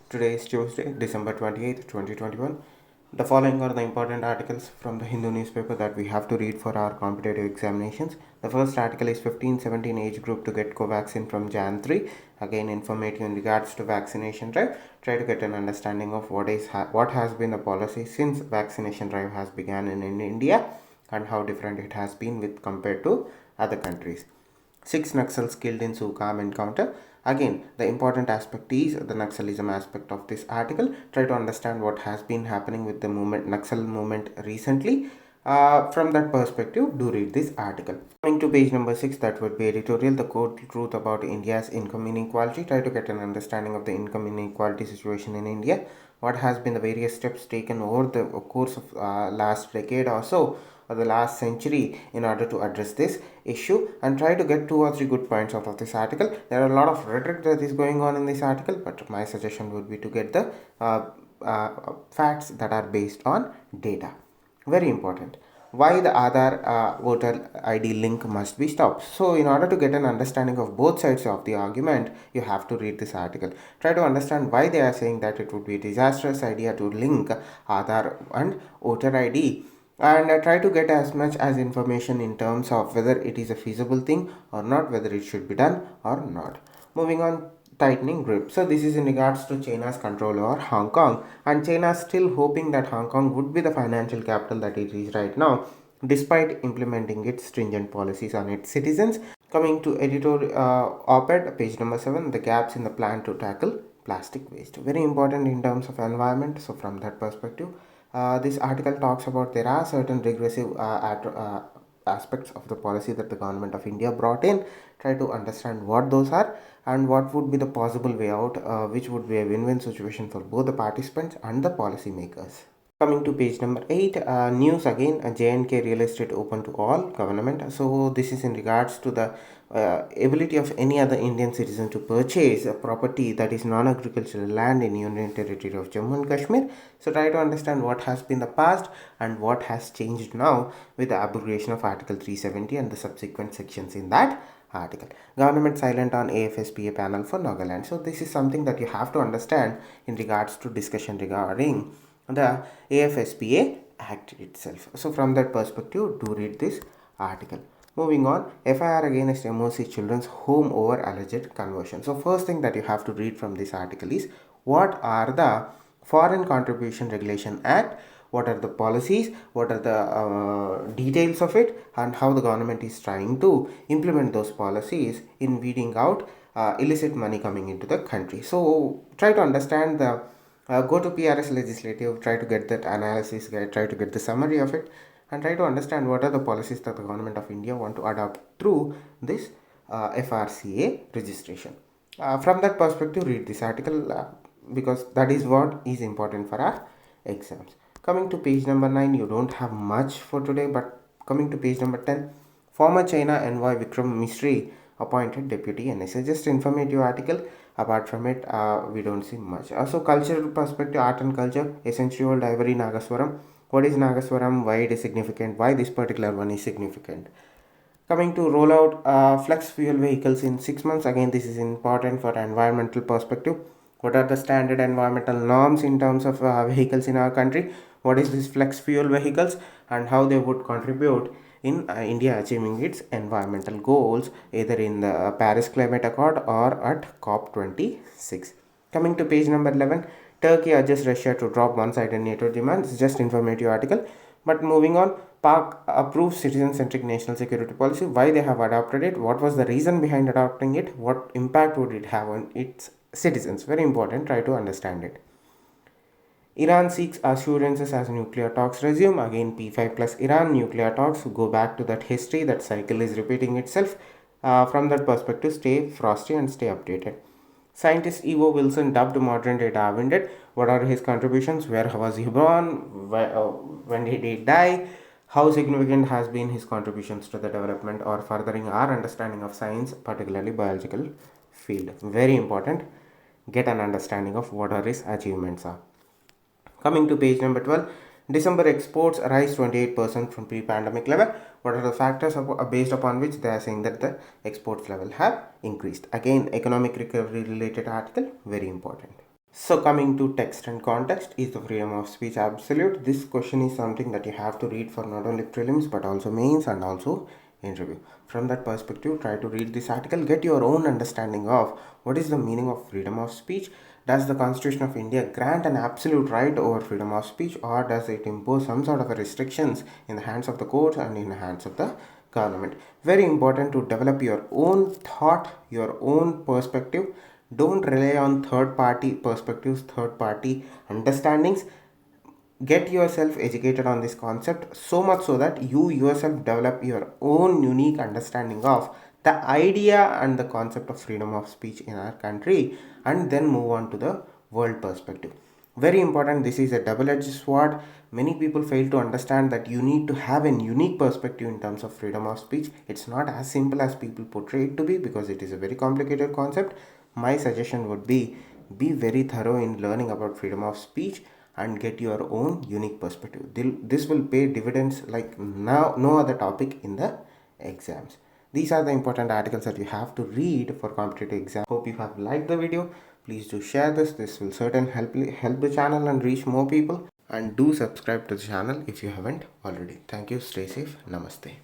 Today is Tuesday, December 28th, 2021. The following are the important articles from the Hindu newspaper that we have to read for our competitive examinations. The first article is 15-17 age group to get Covaxin from Jan 3. Again, informative in regards to vaccination drive. Try to get an understanding of what has been the policy since vaccination drive has begun in India and how different it has been with compared to other countries. 6 Naxals killed in Sukham encounter. Again, the important aspect is the Naxalism aspect of this article. Try to understand what has been happening with the movement, Naxal movement recently. From that perspective, do read this article. Coming to page number 6, that would be editorial, the core truth about India's income inequality. Try to get an understanding of the income inequality situation in India. What has been the various steps taken over the course of last decade or so, or the last century, in order to address this issue, and try to get 2 or 3 good points out of this article. There are a lot of rhetoric that is going on in this article, but my suggestion would be to get the facts that are based on data. Very important. Why the Aadhaar voter ID link must be stopped. So, in order to get an understanding of both sides of the argument, you have to read this article. Try to understand why they are saying that it would be a disastrous idea to link Aadhaar and voter ID, and try to get as much as information in terms of whether it is a feasible thing or not, whether it should be done or not. Moving on, tightening grip. So this is in regards to China's control over Hong Kong, and China is still hoping that Hong Kong would be the financial capital that it is right now, despite implementing its stringent policies on its citizens. Coming to editor op-ed, page number 7, the gaps in the plan to tackle plastic waste. Very important in terms of environment. So from that perspective, this article talks about there are certain regressive aspects of the policy that the government of India brought in. Try to understand what those are and what would be the possible way out, which would be a win-win situation for both the participants and the policymakers. Coming to page number 8, news again, J&K real estate open to all government. So this is in regards to the ability of any other Indian citizen to purchase a property that is non-agricultural land in Union Territory of Jammu and Kashmir. So try to understand what has been the past and what has changed now with the abrogation of Article 370 and the subsequent sections in that article. Government silent on AFSPA panel for Nagaland. So this is something that you have to understand in regards to discussion regarding the AFSPA Act itself. So from that perspective, do read this article. Moving on, FIR against MOC Children's Home over alleged conversion. So first thing that you have to read from this article is what are the Foreign Contribution Regulation Act, what are the policies, what are the details of it, and how the government is trying to implement those policies in weeding out illicit money coming into the country. So try to understand the go to PRS legislative, try to get that analysis, try to get the summary of it, and try to understand what are the policies that the government of India want to adopt through this FRCA registration. From that perspective, read this article because that is what is important for our exams. Coming to page number 9, you don't have much for today, but coming to page number 10, former China envoy Vikram Misri appointed deputy NSA. Just informative article. Apart from it, we don't see much. So cultural perspective, art and culture, essentially old ivory Nagaswaram. What is Nagaswaram? Why it is significant? Why this particular one is significant? Coming to rollout flex fuel vehicles in 6 months. Again, this is important for environmental perspective. What are the standard environmental norms in terms of vehicles in our country? What is this flex fuel vehicles and how they would contribute in India achieving its environmental goals, either in the Paris Climate Accord or at COP26. Coming to page number 11, Turkey urges Russia to drop one-sided NATO demands. Just informative article. But moving on, Pak approves citizen-centric national security policy. Why they have adopted it? What was the reason behind adopting it? What impact would it have on its citizens? Very important. Try to understand it. Iran seeks assurances as nuclear talks resume. Again, P5 plus Iran nuclear talks go back to that history. That cycle is repeating itself. From that perspective, stay frosty and stay updated. Scientist Evo Wilson dubbed modern day Darwin dead. What are his contributions? Where was he born? When did he die? How significant has been his contributions to the development or furthering our understanding of science, particularly biological field? Very important. Get an understanding of what are his achievements are. Coming to page number 12, December exports rise 28% from pre-pandemic level. What are the factors based upon which they are saying that the exports level have increased? Again, economic recovery related article, very important. So coming to text and context, is the freedom of speech absolute? This question is something that you have to read for not only prelims but also mains and also interview. From that perspective, try to read this article, get your own understanding of what is the meaning of freedom of speech. Does the Constitution of India grant an absolute right over freedom of speech, or does it impose some sort of a restrictions in the hands of the courts and in the hands of the government? Very important to develop your own thought, your own perspective. Don't rely on third party perspectives, third party understandings. Get yourself educated on this concept, so much so that you yourself develop your own unique understanding of the idea and the concept of freedom of speech in our country, and then move on to the world perspective. Very important, this is a double-edged sword. Many people fail to understand that you need to have a unique perspective in terms of freedom of speech. It's not as simple as people portray it to be, because it is a very complicated concept. My suggestion would be very thorough in learning about freedom of speech and get your own unique perspective. This will pay dividends like now no other topic in the exams. These are the important articles that you have to read for competitive exam. Hope you have liked the video. Please do share this. This will certainly help the channel and reach more people. And do subscribe to the channel if you haven't already. Thank you. Stay safe. Namaste.